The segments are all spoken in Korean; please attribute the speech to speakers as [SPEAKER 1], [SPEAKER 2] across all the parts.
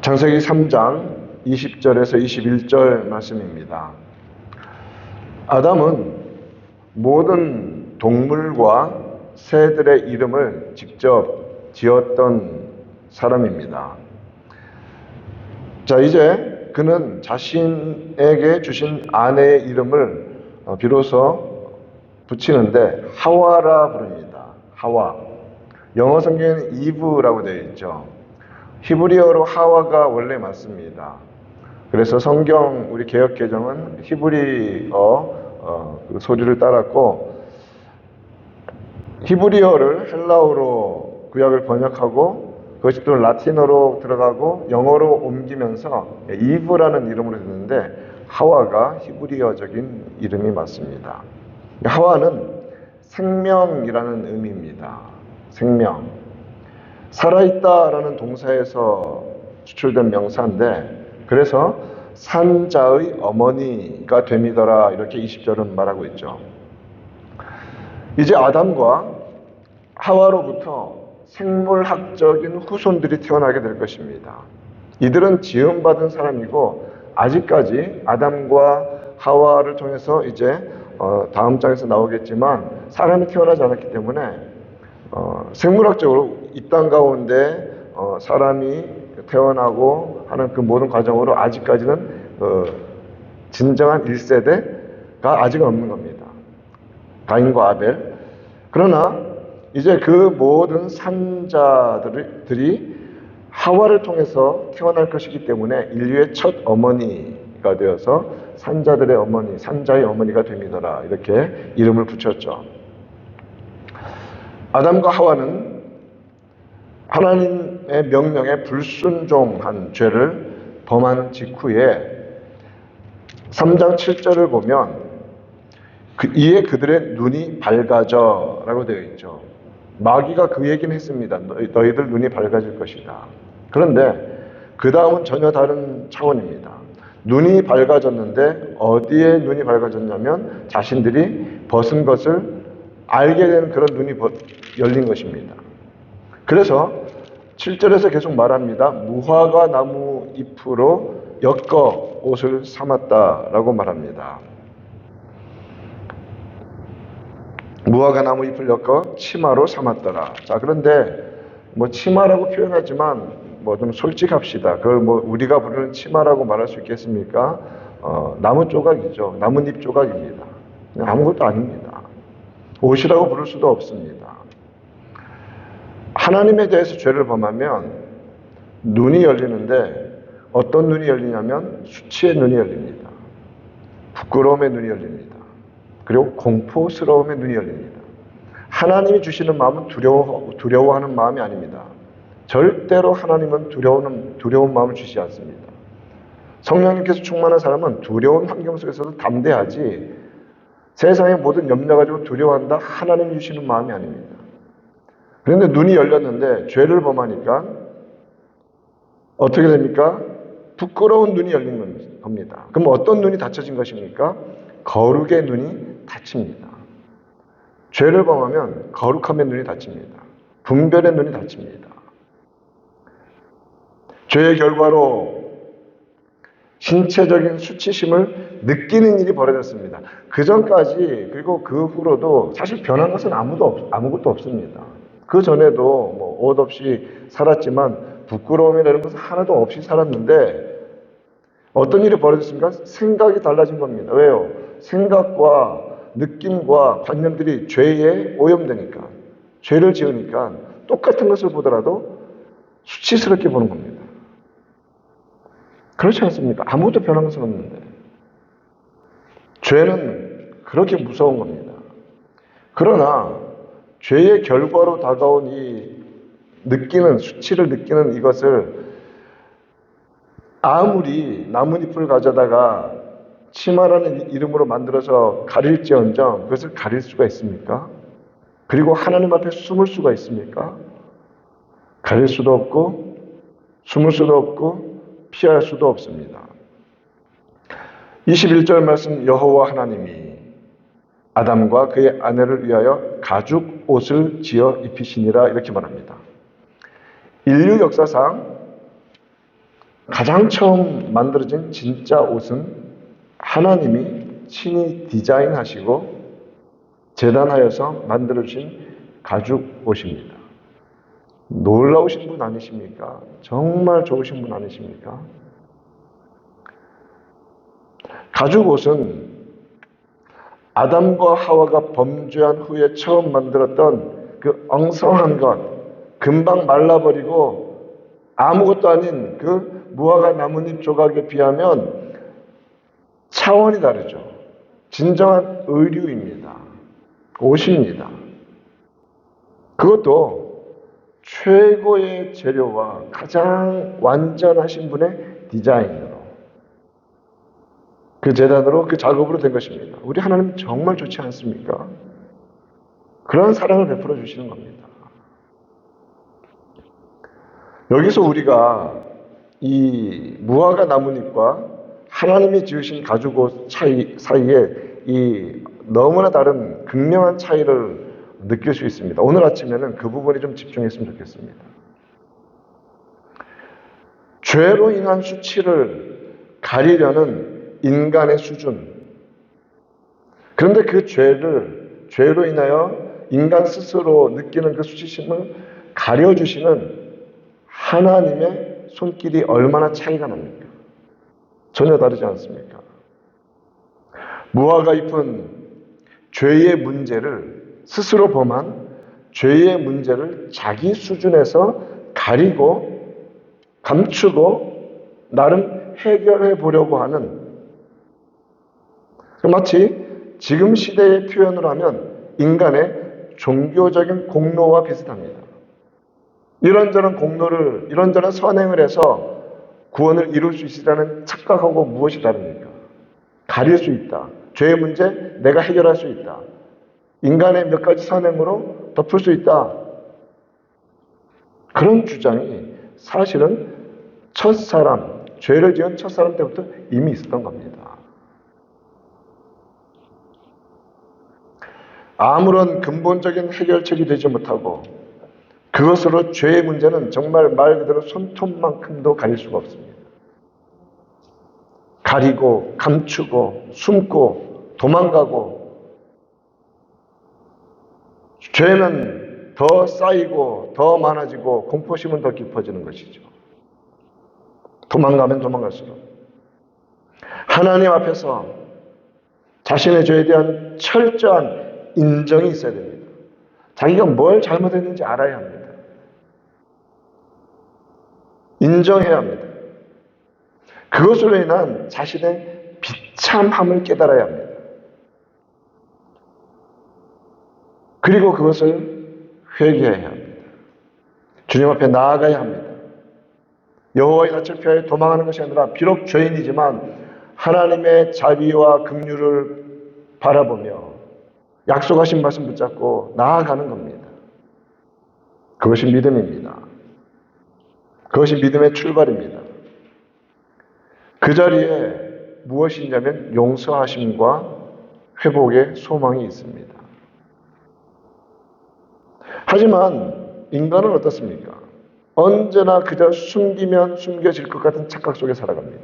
[SPEAKER 1] 창세기 3장 20절에서 21절 말씀입니다. 아담은 모든 동물과 새들의 이름을 직접 지었던 사람입니다. 자, 이제 그는 자신에게 주신 아내의 이름을 비로소 붙이는데 하와라 부릅니다. 하와. 영어 성경에는 이브라고 되어 있죠. 히브리어로 하와가 원래 맞습니다. 그래서 성경 우리 개역 개정은 히브리어 그 소리를 따랐고, 히브리어를 헬라어로 구약을 번역하고 그것이 또 라틴어로 들어가고 영어로 옮기면서 이브라는 이름으로 됐는데 하와가 히브리어적인 이름이 맞습니다. 하와는 생명이라는 의미입니다. 생명. 살아있다라는 동사에서 추출된 명사인데, 그래서 산자의 어머니가 됨이더라, 이렇게 20절은 말하고 있죠. 이제 아담과 하와로부터 생물학적인 후손들이 태어나게 될 것입니다. 이들은 지음받은 사람이고 아직까지 아담과 하와를 통해서 이제 다음 장에서 나오겠지만 사람이 태어나지 않았기 때문에 생물학적으로 이 땅 가운데 사람이 태어나고 하는 그 모든 과정으로 아직까지는 진정한 1세대가 아직은 없는 겁니다. 가인과 아벨. 그러나 이제 그 모든 산자들이 하와를 통해서 태어날 것이기 때문에 인류의 첫 어머니가 되어서 산자들의 어머니, 산자의 어머니가 됨이더라, 이렇게 이름을 붙였죠. 아담과 하와는 하나님의 명령에 불순종한 죄를 범한 직후에 3장 7절을 보면 이에 그들의 눈이 밝아져 라고 되어 있죠. 마귀가 그 얘기는 했습니다. 너희들 눈이 밝아질 것이다. 그런데 그 다음은 전혀 다른 차원입니다. 눈이 밝아졌는데 어디에 눈이 밝아졌냐면 자신들이 벗은 것을 알게 된 그런 눈이 열린 것입니다. 그래서 7절에서 계속 말합니다. 무화과 나무 잎으로 엮어 옷을 삼았다라고 말합니다. 무화과 나무 잎을 엮어 치마로 삼았더라. 자, 그런데 치마라고 표현하지만 좀 솔직합시다. 그걸 우리가 부르는 치마라고 말할 수 있겠습니까? 나무 조각이죠. 나뭇잎 조각입니다. 아무것도 아닙니다. 옷이라고 부를 수도 없습니다. 하나님에 대해서 죄를 범하면 눈이 열리는데 어떤 눈이 열리냐면 수치의 눈이 열립니다. 부끄러움의 눈이 열립니다. 그리고 공포스러움의 눈이 열립니다. 하나님이 주시는 마음은 두려워하는 마음이 아닙니다. 절대로 하나님은 두려운 마음을 주시지 않습니다. 성령님께서 충만한 사람은 두려운 환경 속에서도 담대하지, 세상의 모든 염려 가지고 두려워한다, 하나님이 주시는 마음이 아닙니다. 그런데 눈이 열렸는데 죄를 범하니까 어떻게 됩니까? 부끄러운 눈이 열린 겁니다. 그럼 어떤 눈이 닫혀진 것입니까? 거룩의 눈이 닫힙니다. 죄를 범하면 거룩함의 눈이 닫힙니다. 분별의 눈이 닫힙니다. 죄의 결과로 신체적인 수치심을 느끼는 일이 벌어졌습니다. 그 전까지, 그리고 그 후로도 사실 변한 것은 아무것도 없습니다. 그 전에도 옷 없이 살았지만 부끄러움이라는 것은 하나도 없이 살았는데 어떤 일이 벌어졌습니까? 생각이 달라진 겁니다. 왜요? 생각과 느낌과 관념들이 죄에 오염되니까, 죄를 지으니까 똑같은 것을 보더라도 수치스럽게 보는 겁니다. 그렇지 않습니까? 아무것도 변한 것은 없는데. 죄는 그렇게 무서운 겁니다. 그러나 죄의 결과로 다가온 수치를 느끼는 이것을 아무리 나뭇잎을 가져다가 치마라는 이름으로 만들어서 가릴지언정 그것을 가릴 수가 있습니까? 그리고 하나님 앞에 숨을 수가 있습니까? 가릴 수도 없고 숨을 수도 없고 피할 수도 없습니다. 21절 말씀, 여호와 하나님이 아담과 그의 아내를 위하여 가죽 옷을 지어 입히시니라, 이렇게 말합니다. 인류 역사상 가장 처음 만들어진 진짜 옷은 하나님이 친히 디자인하시고 재단하여서 만들어주신 가죽 옷입니다. 놀라우신 분 아니십니까? 정말 좋으신 분 아니십니까? 가죽 옷은 아담과 하와가 범죄한 후에 처음 만들었던 그 엉성한 것, 금방 말라버리고 아무것도 아닌 그 무화과 나뭇잎 조각에 비하면 차원이 다르죠. 진정한 의류입니다. 옷입니다. 그것도 최고의 재료와 가장 완전하신 분의 디자인으로, 그 재단으로, 그 작업으로 된 것입니다. 우리 하나님 정말 좋지 않습니까? 그런 사랑을 베풀어 주시는 겁니다. 여기서 우리가 이 무화과 나뭇잎과 하나님이 지으신 가죽옷 사이에 이 너무나 다른 극명한 차이를 느낄 수 있습니다. 오늘 아침에는 그 부분에 좀 집중했으면 좋겠습니다. 죄로 인한 수치를 가리려는 인간의 수준. 그런데 그 죄로 인하여 인간 스스로 느끼는 그 수치심을 가려주시는 하나님의 손길이 얼마나 차이가 납니까? 전혀 다르지 않습니까? 무화과 잎은 죄의 문제를, 스스로 범한 죄의 문제를 자기 수준에서 가리고 감추고 나름 해결해 보려고 하는, 마치 지금 시대의 표현으로 하면 인간의 종교적인 공로와 비슷합니다. 이런저런 공로를, 이런저런 선행을 해서 구원을 이룰 수 있으라는 착각하고 무엇이 다릅니까? 가릴 수 있다. 죄의 문제 내가 해결할 수 있다. 인간의 몇 가지 선행으로 덮을 수 있다. 그런 주장이 사실은 첫사람, 죄를 지은 첫사람 때부터 이미 있었던 겁니다. 아무런 근본적인 해결책이 되지 못하고 그것으로 죄의 문제는 정말 말 그대로 손톱만큼도 가릴 수가 없습니다. 가리고 감추고 숨고 도망가고, 죄는 더 쌓이고 더 많아지고 공포심은 더 깊어지는 것이죠. 도망가면 도망갈수록 하나님 앞에서 자신의 죄에 대한 철저한 인정이 있어야 됩니다. 자기가 뭘 잘못했는지 알아야 합니다. 인정해야 합니다. 그것으로 인한 자신의 비참함을 깨달아야 합니다. 그리고 그것을 회개해야 합니다. 주님 앞에 나아가야 합니다. 여호와의 낯을 피하여 도망하는 것이 아니라 비록 죄인이지만 하나님의 자비와 긍휼을 바라보며 약속하신 말씀 붙잡고 나아가는 겁니다. 그것이 믿음입니다. 그것이 믿음의 출발입니다. 그 자리에 무엇이 있냐면 용서하심과 회복의 소망이 있습니다. 하지만 인간은 어떻습니까? 언제나 그저 숨기면 숨겨질 것 같은 착각 속에 살아갑니다.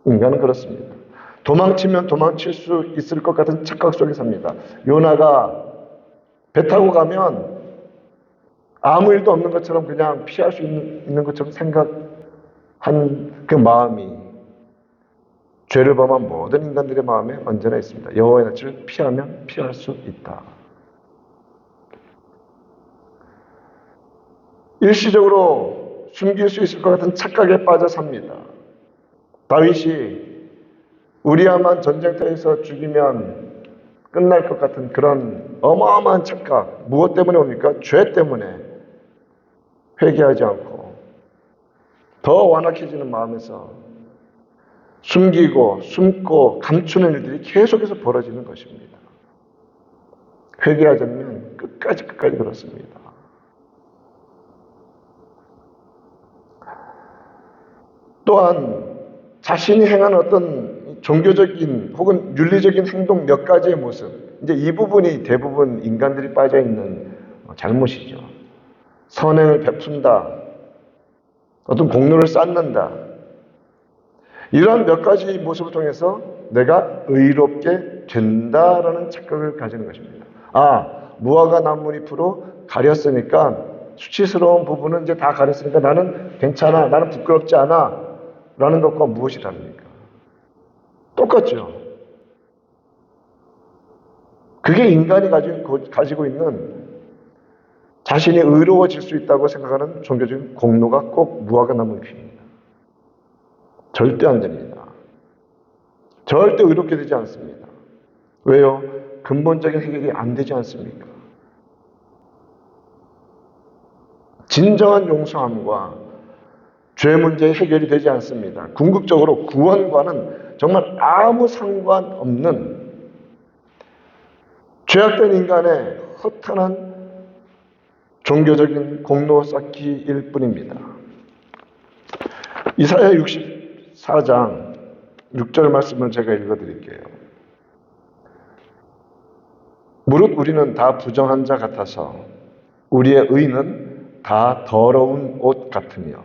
[SPEAKER 1] 인간은 그렇습니다. 도망치면 도망칠 수 있을 것 같은 착각 속에 삽니다. 요나가 배 타고 가면 아무 일도 없는 것처럼 그냥 피할 수 있는 것처럼 생각한 그 마음이 죄를 범한 모든 인간들의 마음에 언제나 있습니다. 여호와의 낯을 피하면 피할 수 있다. 일시적으로 숨길 수 있을 것 같은 착각에 빠져 삽니다. 다윗이 우리야만 전쟁터에서 죽이면 끝날 것 같은 그런 어마어마한 착각, 무엇 때문에 옵니까? 죄 때문에 회개하지 않고 더 완악해지는 마음에서 숨기고 숨고 감추는 일들이 계속해서 벌어지는 것입니다. 회개하자면 끝까지 그렇습니다. 또한 자신이 행한 어떤 종교적인 혹은 윤리적인 행동 몇 가지의 모습, 이제 이 부분이 대부분 인간들이 빠져있는 잘못이죠. 선행을 베푼다, 어떤 공로를 쌓는다, 이러한 몇 가지 모습을 통해서 내가 의롭게 된다라는 착각을 가지는 것입니다. 무화과 나뭇잎으로 가렸으니까, 수치스러운 부분은 이제 다 가렸으니까 나는 괜찮아, 나는 부끄럽지 않아 라는 것과 무엇이 다릅니까? 똑같죠. 그게 인간이 가지고 있는 자신이 의로워질 수 있다고 생각하는 종교적인 공로가 꼭 무화과 나뭇잎입니다. 절대 안 됩니다. 절대 의롭게 되지 않습니다. 왜요? 근본적인 해결이 안 되지 않습니까? 진정한 용서함과 죄 문제의 해결이 되지 않습니다. 궁극적으로 구원과는 정말 아무 상관없는 죄악된 인간의 허탄한 종교적인 공로 쌓기일 뿐입니다. 이사야 64장 6절 말씀을 제가 읽어드릴게요. 무릇 우리는 다 부정한 자 같아서 우리의 의는 다 더러운 옷 같으며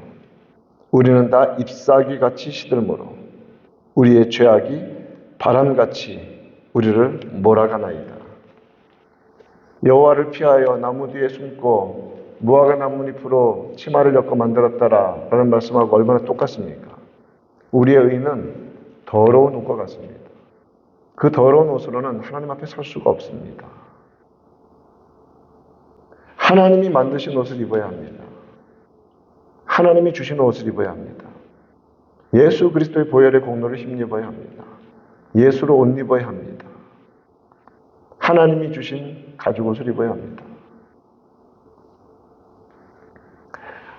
[SPEAKER 1] 우리는 다 잎사귀같이 시들므로 우리의 죄악이 바람같이 우리를 몰아가나이다. 여호와를 피하여 나무 뒤에 숨고 무화과 나뭇잎으로 치마를 엮어 만들었다라 라는 말씀하고 얼마나 똑같습니까? 우리의 의는 더러운 옷과 같습니다. 그 더러운 옷으로는 하나님 앞에 설 수가 없습니다. 하나님이 만드신 옷을 입어야 합니다. 하나님이 주신 옷을 입어야 합니다. 예수 그리스도의 보혈의 공로를 힘입어야 합니다. 예수로 옷 입어야 합니다. 하나님이 주신 가죽옷을 입어야 합니다.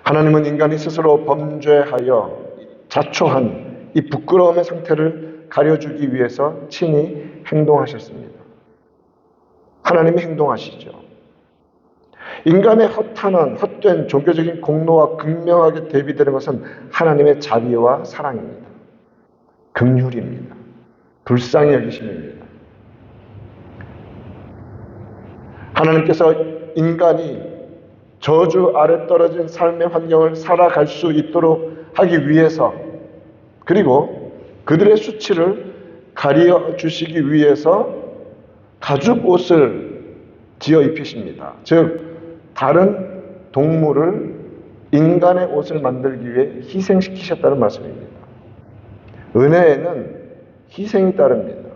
[SPEAKER 1] 하나님은 인간이 스스로 범죄하여 자초한 이 부끄러움의 상태를 가려주기 위해서 친히 행동하셨습니다. 하나님이 행동하시죠. 인간의 허탄한 헛된 종교적인 공로와 극명하게 대비되는 것은 하나님의 자비와 사랑입니다. 긍휼입니다. 불쌍히 여기심입니다. 하나님께서 인간이 저주 아래 떨어진 삶의 환경을 살아갈 수 있도록 하기 위해서, 그리고 그들의 수치를 가려 주시기 위해서 가죽 옷을 지어 입히십니다. 즉 다른 동물을 인간의 옷을 만들기 위해 희생시키셨다는 말씀입니다. 은혜에는 희생이 따릅니다.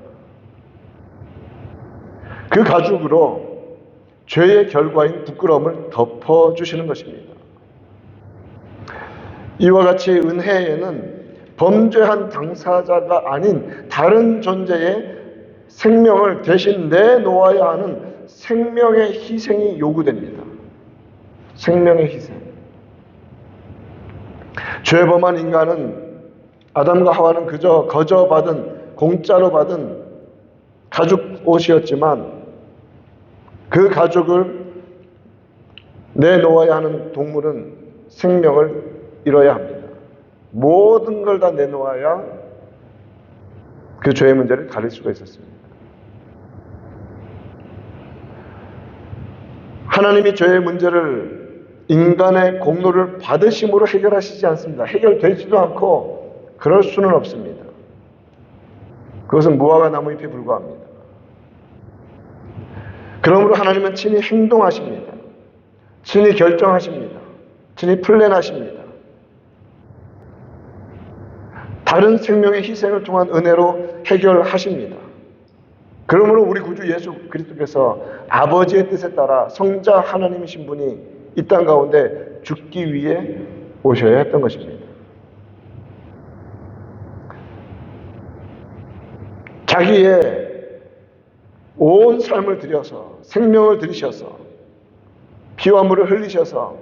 [SPEAKER 1] 그 가죽으로 죄의 결과인 부끄러움을 덮어주시는 것입니다. 이와 같이 은혜에는 범죄한 당사자가 아닌 다른 존재의 생명을 대신 내놓아야 하는 생명의 희생이 요구됩니다. 생명의 희생. 죄범한 인간은, 아담과 하와는 그저 거저받은, 공짜로 받은 가죽 옷이었지만 그 가죽을 내놓아야 하는 동물은 생명을 잃어야 합니다. 모든 걸 다 내놓아야 그 죄의 문제를 가릴 수가 있었습니다. 하나님이 죄의 문제를 인간의 공로를 받으심으로 해결하시지 않습니다. 해결되지도 않고 그럴 수는 없습니다. 그것은 무화과 나무잎에 불과합니다. 그러므로 하나님은 친히 행동하십니다. 친히 결정하십니다. 친히 플랜하십니다. 다른 생명의 희생을 통한 은혜로 해결하십니다. 그러므로 우리 구주 예수 그리스도께서 아버지의 뜻에 따라 성자 하나님이신 분이 이 땅 가운데 죽기 위해 오셔야 했던 것입니다. 자기의 온 삶을 들여서, 생명을 들이셔서, 피와 물을 흘리셔서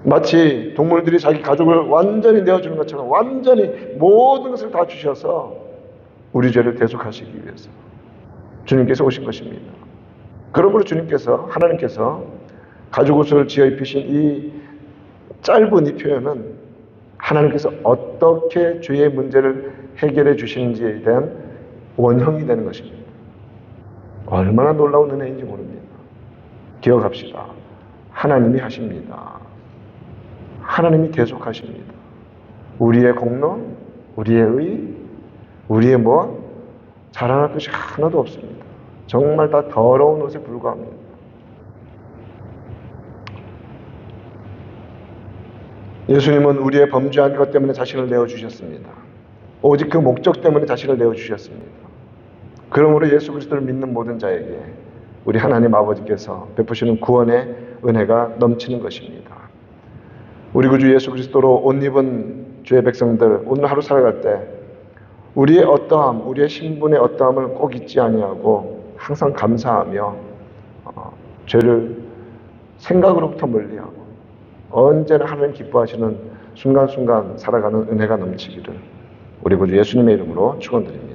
[SPEAKER 1] 마치 동물들이 자기 가족을 완전히 내어주는 것처럼 완전히 모든 것을 다 주셔서 우리 죄를 대속하시기 위해서 주님께서 오신 것입니다. 그러므로 주님께서, 하나님께서 가죽옷을 지어 입히신 이 짧은 이 표현은 하나님께서 어떻게 죄의 문제를 해결해 주시는지에 대한 원형이 되는 것입니다. 얼마나 놀라운 은혜인지 모릅니다. 기억합시다. 하나님이 하십니다. 하나님이 계속하십니다. 우리의 공로, 우리의 자랑할 것이 하나도 없습니다. 정말 다 더러운 옷에 불과합니다. 예수님은 우리의 범죄한 것 때문에 자신을 내어주셨습니다. 오직 그 목적 때문에 자신을 내어주셨습니다. 그러므로 예수 그리스도를 믿는 모든 자에게 우리 하나님 아버지께서 베푸시는 구원의 은혜가 넘치는 것입니다. 우리 구주 예수 그리스도로 옷 입은 주의 백성들, 오늘 하루 살아갈 때 우리의 어떠함, 우리의 신분의 어떠함을 꼭 잊지 아니하고 항상 감사하며 죄를 생각으로부터 멀리하고 언제나 하나님 기뻐하시는 순간순간 살아가는 은혜가 넘치기를 우리 구주 예수님의 이름으로 축원드립니다.